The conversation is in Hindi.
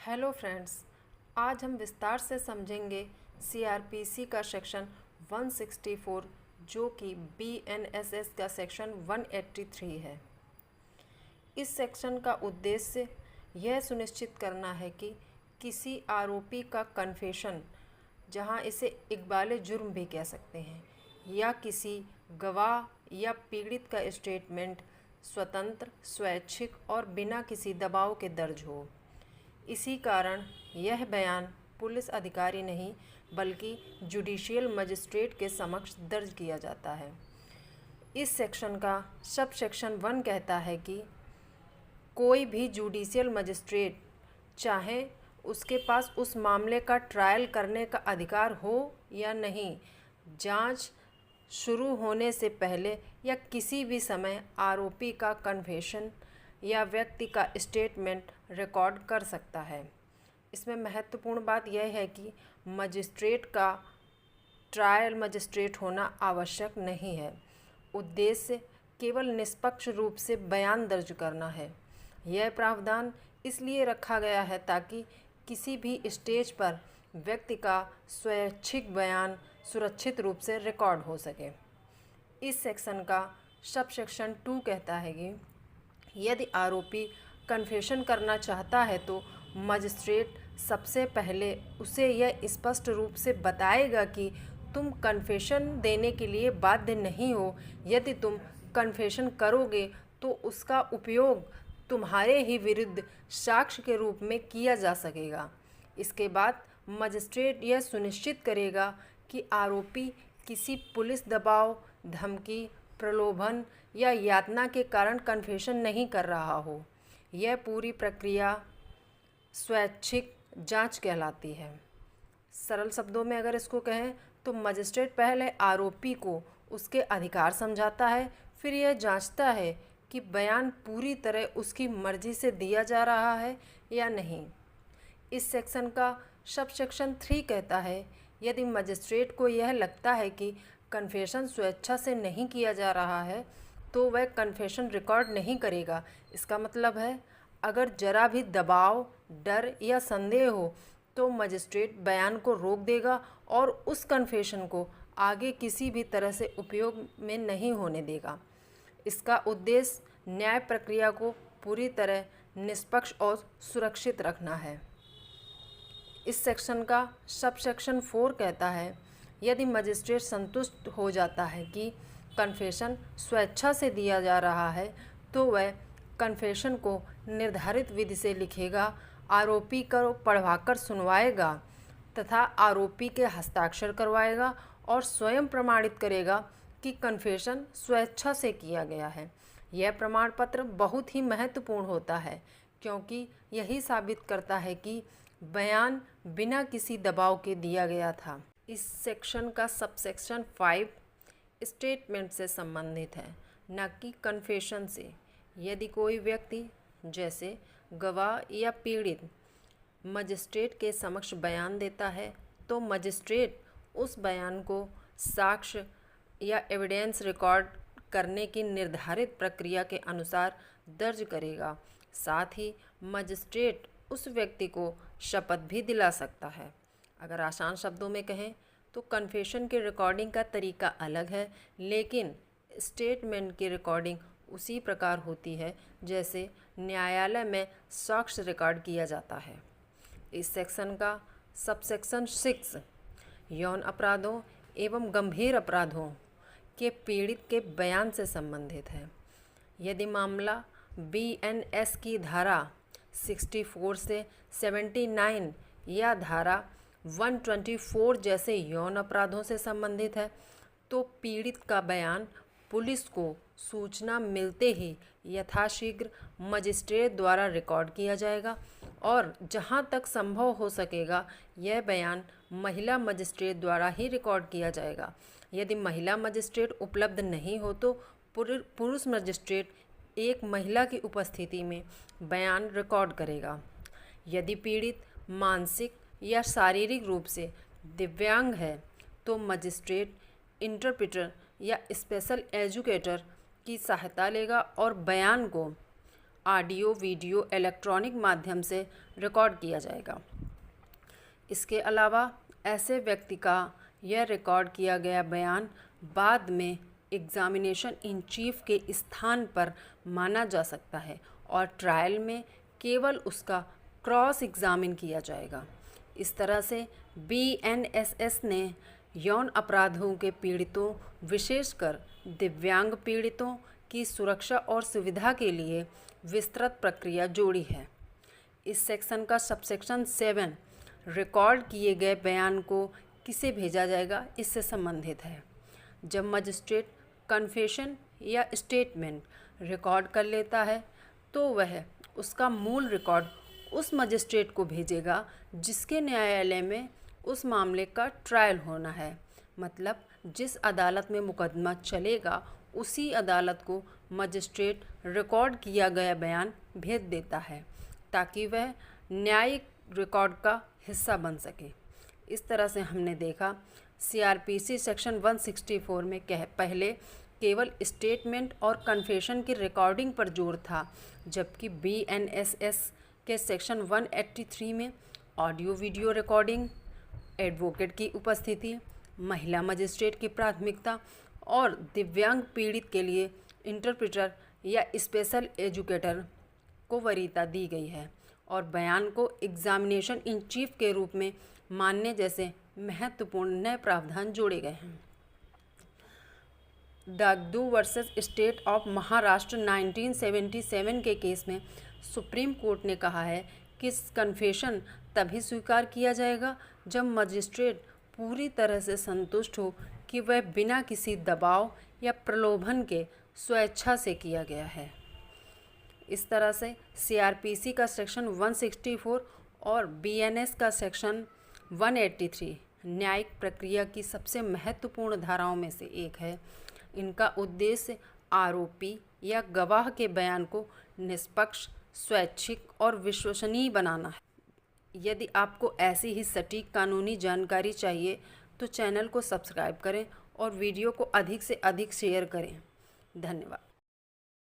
हेलो फ्रेंड्स, आज हम विस्तार से समझेंगे सीआरपीसी का सेक्शन 164 जो कि बीएनएसएस का सेक्शन 183 है। इस सेक्शन का उद्देश्य यह सुनिश्चित करना है कि किसी आरोपी का कन्फेशन, जहां इसे इकबाल जुर्म भी कह सकते हैं, या किसी गवाह या पीड़ित का स्टेटमेंट स्वतंत्र, स्वैच्छिक और बिना किसी दबाव के दर्ज हो। इसी कारण यह बयान पुलिस अधिकारी नहीं बल्कि जुडिशियल मजिस्ट्रेट के समक्ष दर्ज किया जाता है। इस सेक्शन का सब सेक्शन 1 कहता है कि कोई भी जुडिशियल मजिस्ट्रेट, चाहे उसके पास उस मामले का ट्रायल करने का अधिकार हो या नहीं, जांच शुरू होने से पहले या किसी भी समय आरोपी का कन्फेशन या व्यक्ति का स्टेटमेंट रिकॉर्ड कर सकता है। इसमें महत्वपूर्ण बात यह है कि मजिस्ट्रेट का ट्रायल मजिस्ट्रेट होना आवश्यक नहीं है। उद्देश्य केवल निष्पक्ष रूप से बयान दर्ज करना है। यह प्रावधान इसलिए रखा गया है ताकि किसी भी स्टेज पर व्यक्ति का स्वैच्छिक बयान सुरक्षित रूप से रिकॉर्ड हो सके। इस सेक्शन का सब सेक्शन 2 कहता है कि यदि आरोपी कन्फेशन करना चाहता है तो मजिस्ट्रेट सबसे पहले उसे यह स्पष्ट रूप से बताएगा कि तुम कन्फेशन देने के लिए बाध्य नहीं हो। यदि तुम कन्फेशन करोगे तो उसका उपयोग तुम्हारे ही विरुद्ध साक्ष्य के रूप में किया जा सकेगा। इसके बाद मजिस्ट्रेट यह सुनिश्चित करेगा कि आरोपी किसी पुलिस दबाव, धमकी, प्रलोभन या यातना के कारण कन्फेशन नहीं कर रहा हो। यह पूरी प्रक्रिया स्वैच्छिक जांच कहलाती है। सरल शब्दों में अगर इसको कहें तो मजिस्ट्रेट पहले आरोपी को उसके अधिकार समझाता है, फिर यह जांचता है कि बयान पूरी तरह उसकी मर्जी से दिया जा रहा है या नहीं। इस सेक्शन का सब सेक्शन 3 कहता है यदि मजिस्ट्रेट को यह लगता है कि कन्फेशन स्वेच्छा से नहीं किया जा रहा है तो वह कन्फेशन रिकॉर्ड नहीं करेगा। इसका मतलब है अगर जरा भी दबाव, डर या संदेह हो तो मजिस्ट्रेट बयान को रोक देगा और उस कन्फेशन को आगे किसी भी तरह से उपयोग में नहीं होने देगा। इसका उद्देश्य न्याय प्रक्रिया को पूरी तरह निष्पक्ष और सुरक्षित रखना है। इस सेक्शन का सब सेक्शन 4 कहता है यदि मजिस्ट्रेट संतुष्ट हो जाता है कि कन्फेशन स्वेच्छा से दिया जा रहा है तो वह कन्फेशन को निर्धारित विधि से लिखेगा, आरोपी को पढ़वाकर सुनवाएगा तथा आरोपी के हस्ताक्षर करवाएगा और स्वयं प्रमाणित करेगा कि कन्फेशन स्वेच्छा से किया गया है। यह प्रमाण पत्र बहुत ही महत्वपूर्ण होता है क्योंकि यही साबित करता है कि बयान बिना किसी दबाव के दिया गया था। इस सेक्शन का सब सेक्शन 5 स्टेटमेंट से संबंधित है, न कि कन्फेशन से। यदि कोई व्यक्ति जैसे गवाह या पीड़ित मजिस्ट्रेट के समक्ष बयान देता है तो मजिस्ट्रेट उस बयान को साक्ष्य या एविडेंस रिकॉर्ड करने की निर्धारित प्रक्रिया के अनुसार दर्ज करेगा। साथ ही मजिस्ट्रेट उस व्यक्ति को शपथ भी दिला सकता है। अगर आसान शब्दों में कहें तो कन्फेशन की रिकॉर्डिंग का तरीका अलग है, लेकिन स्टेटमेंट की रिकॉर्डिंग उसी प्रकार होती है जैसे न्यायालय में साक्ष्य रिकॉर्ड किया जाता है। इस सेक्शन का सब सेक्शन 6 यौन अपराधों एवं गंभीर अपराधों के पीड़ित के बयान से संबंधित है। यदि मामला बीएनएस की धारा 64 से 79 या धारा 124 जैसे यौन अपराधों से संबंधित है तो पीड़ित का बयान पुलिस को सूचना मिलते ही यथाशीघ्र मजिस्ट्रेट द्वारा रिकॉर्ड किया जाएगा और जहां तक संभव हो सकेगा यह बयान महिला मजिस्ट्रेट द्वारा ही रिकॉर्ड किया जाएगा। यदि महिला मजिस्ट्रेट उपलब्ध नहीं हो तो पुरुष मजिस्ट्रेट एक महिला की उपस्थिति में बयान रिकॉर्ड करेगा। यदि पीड़ित मानसिक या शारीरिक रूप से दिव्यांग है तो मजिस्ट्रेट इंटरप्रेटर या स्पेशल एजुकेटर की सहायता लेगा और बयान को ऑडियो वीडियो इलेक्ट्रॉनिक माध्यम से रिकॉर्ड किया जाएगा। इसके अलावा ऐसे व्यक्ति का यह रिकॉर्ड किया गया बयान बाद में एग्जामिनेशन इन चीफ के स्थान पर माना जा सकता है और ट्रायल में केवल उसका क्रॉस एग्जामिन किया जाएगा। इस तरह से BNSS ने यौन अपराधों के पीड़ितों, विशेषकर दिव्यांग पीड़ितों की सुरक्षा और सुविधा के लिए विस्तृत प्रक्रिया जोड़ी है। इस सेक्शन का सबसेक्शन 7 रिकॉर्ड किए गए बयान को किसे भेजा जाएगा इससे संबंधित है। जब मजिस्ट्रेट कन्फेशन या स्टेटमेंट रिकॉर्ड कर लेता है तो वह उसका मूल रिकॉर्ड उस मजिस्ट्रेट को भेजेगा जिसके न्यायालय में उस मामले का ट्रायल होना है। मतलब जिस अदालत में मुकदमा चलेगा उसी अदालत को मजिस्ट्रेट रिकॉर्ड किया गया बयान भेज देता है ताकि वह न्यायिक रिकॉर्ड का हिस्सा बन सके। इस तरह से हमने देखा CRPC सेक्शन 164 में पहले केवल स्टेटमेंट और कन्फेशन की रिकॉर्डिंग पर जोर था, जबकि BNSS के सेक्शन 183 में ऑडियो वीडियो रिकॉर्डिंग, एडवोकेट की उपस्थिति, महिला मजिस्ट्रेट की प्राथमिकता और दिव्यांग पीड़ित के लिए इंटरप्रेटर या स्पेशल एजुकेटर को वरीयता दी गई है और बयान को एग्जामिनेशन इन चीफ के रूप में मानने जैसे महत्वपूर्ण नए प्रावधान जोड़े गए हैं। दागदू वर्सेस स्टेट ऑफ महाराष्ट्र 1977 के केस में सुप्रीम कोर्ट ने कहा है कि कन्फेशन तभी स्वीकार किया जाएगा जब मजिस्ट्रेट पूरी तरह से संतुष्ट हो कि वह बिना किसी दबाव या प्रलोभन के स्वेच्छा से किया गया है। इस तरह से CRPC का सेक्शन 164 और BNS का सेक्शन 183 न्यायिक प्रक्रिया की सबसे महत्वपूर्ण धाराओं में से एक है। इनका उद्देश्य आरोपी या गवाह के बयान को निष्पक्ष, स्वैच्छिक और विश्वसनीय बनाना है। यदि आपको ऐसी ही सटीक कानूनी जानकारी चाहिए तो चैनल को सब्सक्राइब करें और वीडियो को अधिक से अधिक शेयर करें। धन्यवाद।